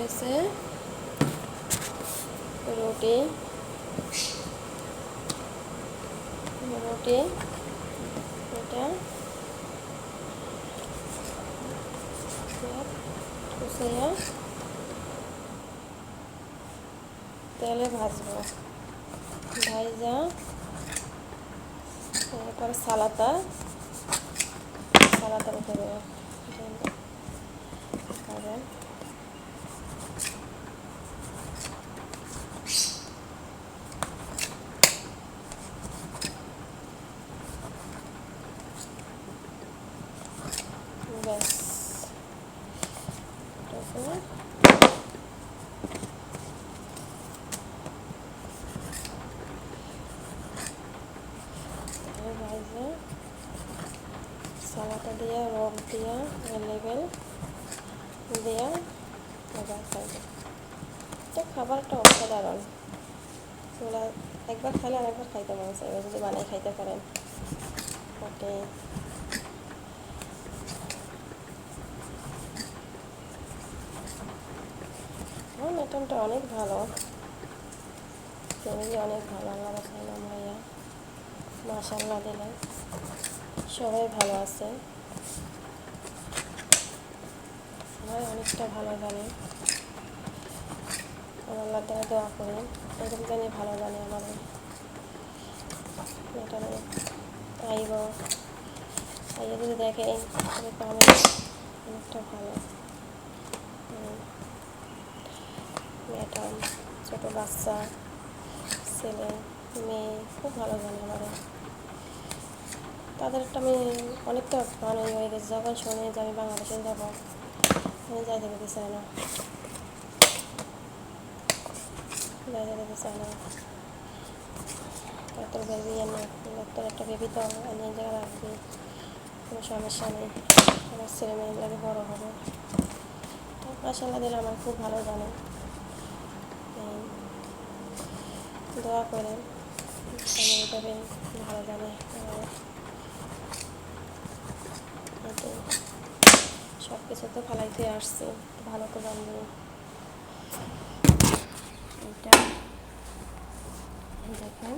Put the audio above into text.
হয়েছে রুটি রুটি এটা কুচিয়ে তেলে ভাজবো ভাজা তারপরে সালাতা রেখে দেবো ব্যাস ভাজা সালাটা দিয়া রক দিয়া লেবেল দিয়া আবার খাইবে এটা খাবারটা অসাধারণ ওরা একবার খাইলে আরেকবার খাইতে মনে চাইবে যদি বানাই খাইতে পারেন ওকে মেটনটা অনেক ভালো ফ্যামিলি অনেক ভালো আল্লাহ রাখলাম ভাইয়া মাশাআল্লাহ দিলে সবাই ভালো আছে সবাই অনেকটা ভালো জানে আল্লাহ তাআলা দোয়া করি এরকম জানি ভালো জানে আমাদের মেটনে আইব আইয়া যদি দেখে তাহলে পাবে অনেকটা ভালো মেটন ছোটো বাচ্চা ছেলে মেয়ে খুব ভালো জানে আমাদের তাদেরটা আমি অনেকটা ভালো হয়ে গেছে যখন শুনে যে আমি বাংলাদেশে যাবো আমি যাইতে যেতে চাই না তোর বেবি এনে তোর একটা বেবি তো এনে জায়গা রাখবি কোনো সমস্যা নেই আমার ছেলে মেয়েগুলোকে বড়ো হবে মাশাআল্লাহ দিলে আমার খুব ভালো জানে দোয়া করেন এইভাবে ভালো জানে সব কিছু তো ফালাইতে আসছে ভালো তো জানবে এটা দেখেন